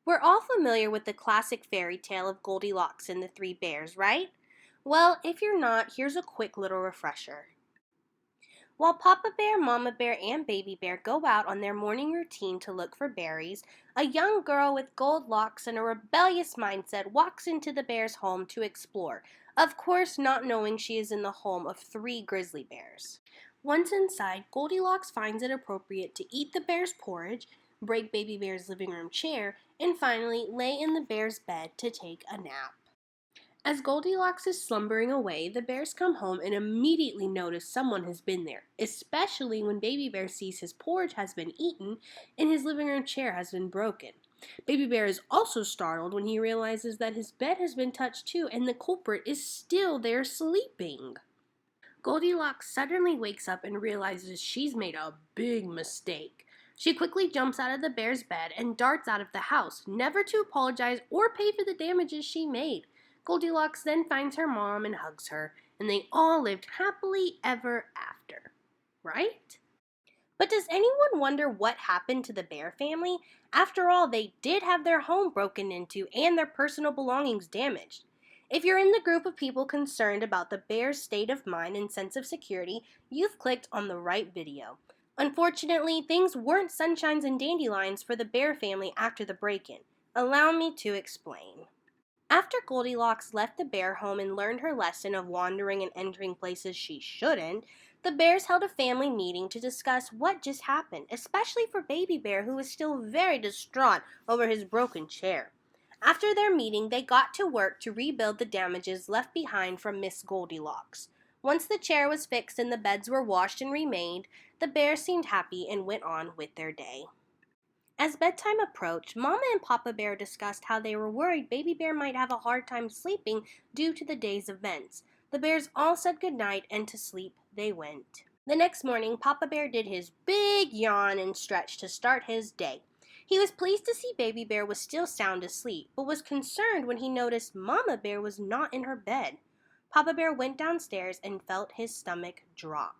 We're all familiar with the classic fairy tale of Goldilocks and the Three Bears, right? Well, if you're not, here's a quick little refresher. While Papa Bear, Mama Bear, and Baby Bear go out on their morning routine to look for berries, a young girl with gold locks and a rebellious mindset walks into the bear's home to explore, of course not knowing she is in the home of three grizzly bears. Once inside, Goldilocks finds it appropriate to eat the bear's porridge, break Baby Bear's living room chair, and finally lay in the bear's bed to take a nap. As Goldilocks is slumbering away, the bears come home and immediately notice someone has been there, especially when Baby Bear sees his porridge has been eaten and his living room chair has been broken. Baby Bear is also startled when he realizes that his bed has been touched too and the culprit is still there sleeping. Goldilocks suddenly wakes up and realizes she's made a big mistake. She quickly jumps out of the bear's bed and darts out of the house, never to apologize or pay for the damages she made. Goldilocks then finds her mom and hugs her, and they all lived happily ever after. Right? But does anyone wonder what happened to the bear family? After all, they did have their home broken into and their personal belongings damaged. If you're in the group of people concerned about the bear's state of mind and sense of security, you've clicked on the right video. Unfortunately, things weren't sunshines and dandelions for the bear family after the break-in. Allow me to explain. After Goldilocks left the bear home and learned her lesson of wandering and entering places she shouldn't, the bears held a family meeting to discuss what just happened, especially for Baby Bear, who was still very distraught over his broken chair. After their meeting, they got to work to rebuild the damages left behind from Miss Goldilocks. Once the chair was fixed and the beds were washed and remade, the bears seemed happy and went on with their day. As bedtime approached, Mama and Papa Bear discussed how they were worried Baby Bear might have a hard time sleeping due to the day's events. The bears all said goodnight and to sleep they went. The next morning, Papa Bear did his big yawn and stretch to start his day. He was pleased to see Baby Bear was still sound asleep, but was concerned when he noticed Mama Bear was not in her bed. Papa Bear went downstairs and felt his stomach drop.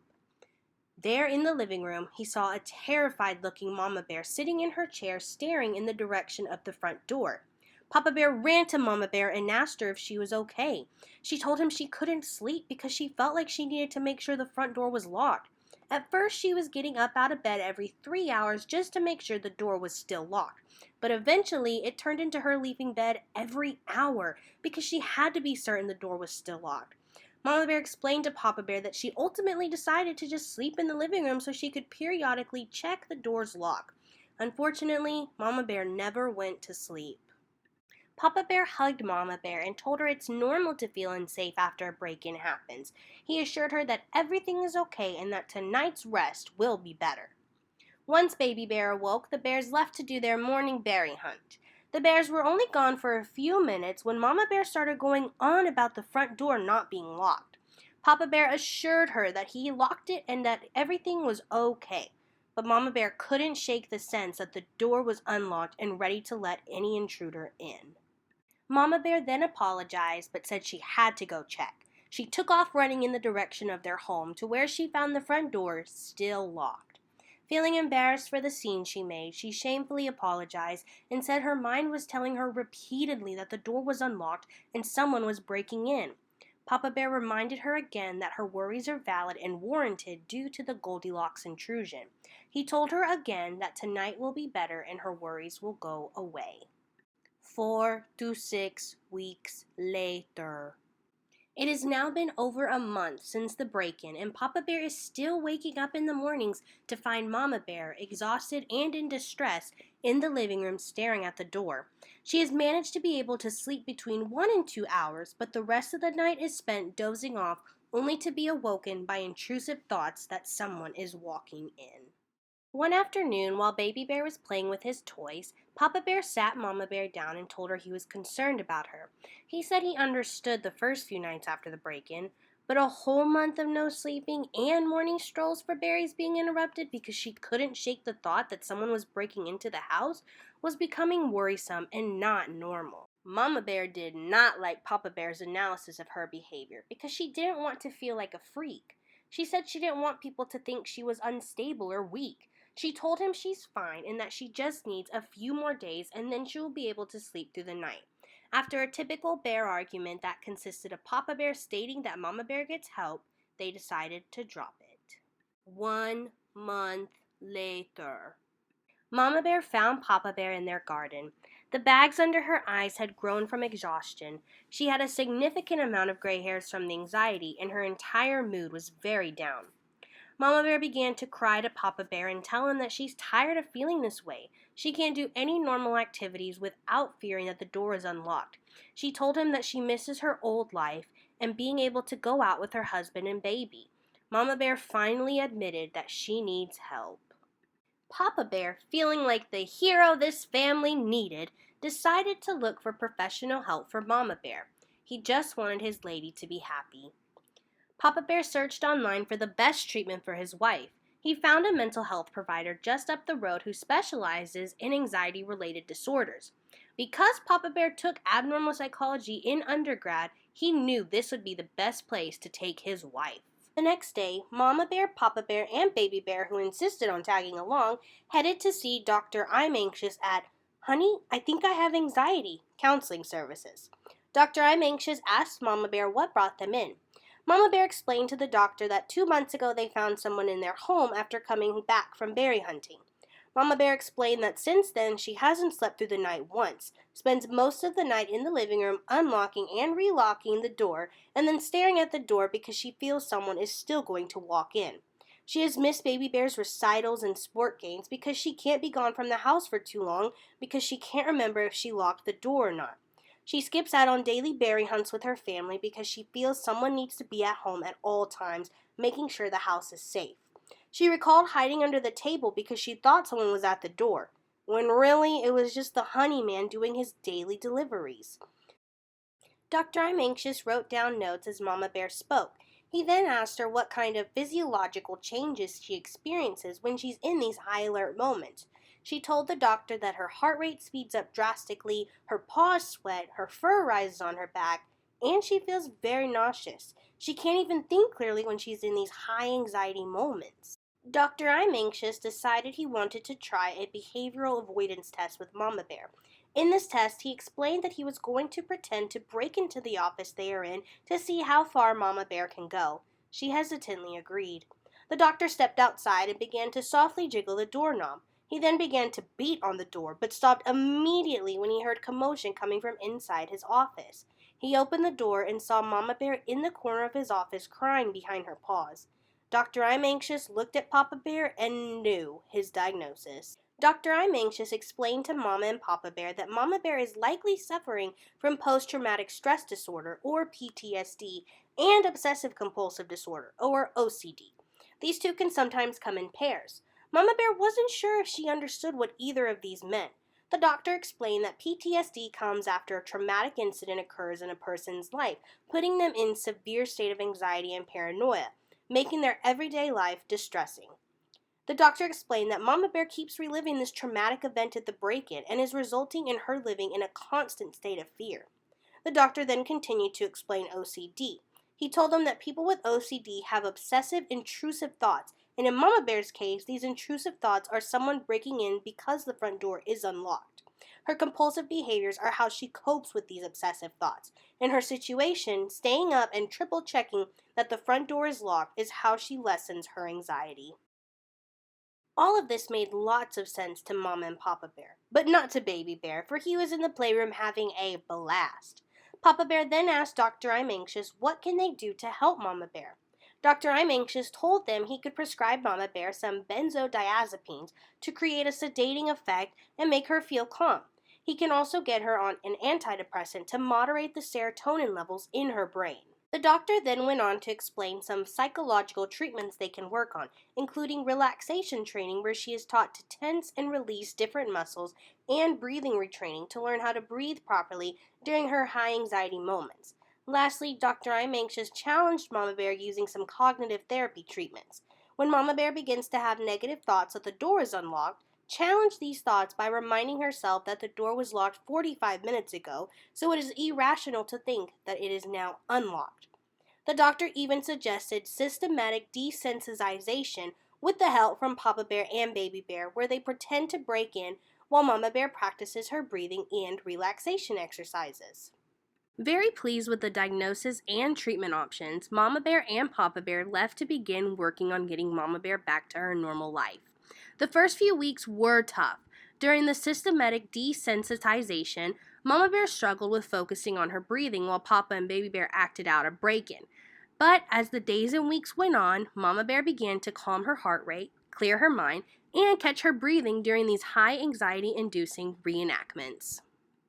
There in the living room, he saw a terrified-looking Mama Bear sitting in her chair staring in the direction of the front door. Papa Bear ran to Mama Bear and asked her if she was okay. She told him she couldn't sleep because she felt like she needed to make sure the front door was locked. At first, she was getting up out of bed every 3 hours just to make sure the door was still locked. But eventually, it turned into her leaving bed every hour because she had to be certain the door was still locked. Mama Bear explained to Papa Bear that she ultimately decided to just sleep in the living room so she could periodically check the door's lock. Unfortunately, Mama Bear never went to sleep. Papa Bear hugged Mama Bear and told her it's normal to feel unsafe after a break-in happens. He assured her that everything is okay and that tonight's rest will be better. Once Baby Bear awoke, the bears left to do their morning berry hunt. The bears were only gone for a few minutes when Mama Bear started going on about the front door not being locked. Papa Bear assured her that he locked it and that everything was okay. But Mama Bear couldn't shake the sense that the door was unlocked and ready to let any intruder in. Mama Bear then apologized but said she had to go check. She took off running in the direction of their home to where she found the front door still locked. Feeling embarrassed for the scene she made, she shamefully apologized and said her mind was telling her repeatedly that the door was unlocked and someone was breaking in. Papa Bear reminded her again that her worries are valid and warranted due to the Goldilocks intrusion. He told her again that tonight will be better and her worries will go away. 4 to 6 weeks later. It has now been over a month since the break-in, and Papa Bear is still waking up in the mornings to find Mama Bear, exhausted and in distress, in the living room staring at the door. She has managed to be able to sleep between 1 and 2 hours, but the rest of the night is spent dozing off, only to be awoken by intrusive thoughts that someone is walking in. One afternoon, while Baby Bear was playing with his toys, Papa Bear sat Mama Bear down and told her he was concerned about her. He said he understood the first few nights after the break-in, but a whole month of no sleeping and morning strolls for berries being interrupted because she couldn't shake the thought that someone was breaking into the house was becoming worrisome and not normal. Mama Bear did not like Papa Bear's analysis of her behavior because she didn't want to feel like a freak. She said she didn't want people to think she was unstable or weak. She told him she's fine and that she just needs a few more days and then she will be able to sleep through the night. After a typical bear argument that consisted of Papa Bear stating that Mama Bear gets help, they decided to drop it. 1 month later. Mama Bear found Papa Bear in their garden. The bags under her eyes had grown from exhaustion. She had a significant amount of gray hairs from the anxiety, and her entire mood was very down. Mama Bear began to cry to Papa Bear and tell him that she's tired of feeling this way. She can't do any normal activities without fearing that the door is unlocked. She told him that she misses her old life and being able to go out with her husband and baby. Mama Bear finally admitted that she needs help. Papa Bear, feeling like the hero this family needed, decided to look for professional help for Mama Bear. He just wanted his lady to be happy. Papa Bear searched online for the best treatment for his wife. He found a mental health provider just up the road who specializes in anxiety-related disorders. Because Papa Bear took abnormal psychology in undergrad, he knew this would be the best place to take his wife. The next day, Mama Bear, Papa Bear, and Baby Bear, who insisted on tagging along, headed to see Dr. I'm Anxious at Honey, I think I have anxiety counseling services. Dr. I'm Anxious asked Mama Bear what brought them in. Mama Bear explained to the doctor that 2 months ago they found someone in their home after coming back from berry hunting. Mama Bear explained that since then she hasn't slept through the night once, spends most of the night in the living room unlocking and relocking the door, and then staring at the door because she feels someone is still going to walk in. She has missed Baby Bear's recitals and sport games because she can't be gone from the house for too long because she can't remember if she locked the door or not. She skips out on daily berry hunts with her family because she feels someone needs to be at home at all times, making sure the house is safe. She recalled hiding under the table because she thought someone was at the door, when really it was just the honey man doing his daily deliveries. Dr. I'm Anxious wrote down notes as Mama Bear spoke. He then asked her what kind of physiological changes she experiences when she's in these high alert moments. She told the doctor that her heart rate speeds up drastically, her paws sweat, her fur rises on her back, and she feels very nauseous. She can't even think clearly when she's in these high anxiety moments. Dr. I'm Anxious decided he wanted to try a behavioral avoidance test with Mama Bear. In this test, he explained that he was going to pretend to break into the office they are in to see how far Mama Bear can go. She hesitantly agreed. The doctor stepped outside and began to softly jiggle the doorknob. He then began to beat on the door, but stopped immediately when he heard commotion coming from inside his office. He opened the door and saw Mama Bear in the corner of his office crying behind her paws. Dr. I'm Anxious looked at Papa Bear and knew his diagnosis. Dr. I'm Anxious explained to Mama and Papa Bear that Mama Bear is likely suffering from post-traumatic stress disorder, or PTSD, and obsessive-compulsive disorder, or OCD. These two can sometimes come in pairs. Mama Bear wasn't sure if she understood what either of these meant. The doctor explained that PTSD comes after a traumatic incident occurs in a person's life, putting them in severe state of anxiety and paranoia, making their everyday life distressing. The doctor explained that Mama Bear keeps reliving this traumatic event at the break-in and is resulting in her living in a constant state of fear. The doctor then continued to explain OCD. He told them that people with OCD have obsessive, intrusive thoughts, and in Mama Bear's case, these intrusive thoughts are someone breaking in because the front door is unlocked. Her compulsive behaviors are how she copes with these obsessive thoughts. In her situation, staying up and triple checking that the front door is locked is how she lessens her anxiety. All of this made lots of sense to Mama and Papa Bear, but not to Baby Bear, for he was in the playroom having a blast. Papa Bear then asked Dr. I'm Anxious what can they do to help Mama Bear. Dr. I'm Anxious told them he could prescribe Mama Bear some benzodiazepines to create a sedating effect and make her feel calm. He can also get her on an antidepressant to moderate the serotonin levels in her brain. The doctor then went on to explain some psychological treatments they can work on, including relaxation training where she is taught to tense and release different muscles, and breathing retraining to learn how to breathe properly during her high anxiety moments. Lastly, Dr. I'm Anxious challenged Mama Bear using some cognitive therapy treatments. When Mama Bear begins to have negative thoughts that the door is unlocked, challenge these thoughts by reminding herself that the door was locked 45 minutes ago, so it is irrational to think that it is now unlocked. The doctor even suggested systematic desensitization, with the help from Papa Bear and Baby Bear, where they pretend to break in while Mama Bear practices her breathing and relaxation exercises. Very pleased with the diagnosis and treatment options, Mama Bear and Papa Bear left to begin working on getting Mama Bear back to her normal life. The first few weeks were tough. During the systematic desensitization, Mama Bear struggled with focusing on her breathing while Papa and Baby Bear acted out a break-in. But as the days and weeks went on, Mama Bear began to calm her heart rate, clear her mind, and catch her breathing during these high anxiety-inducing reenactments.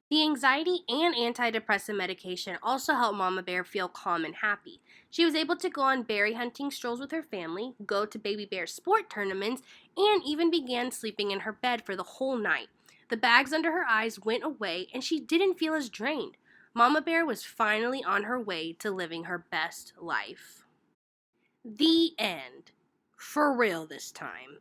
The anxiety and antidepressant medication also helped Mama Bear feel calm and happy. She was able to go on berry hunting strolls with her family, go to Baby Bear sport tournaments, and even began sleeping in her bed for the whole night. The bags under her eyes went away and she didn't feel as drained. Mama Bear was finally on her way to living her best life. The end. For real this time.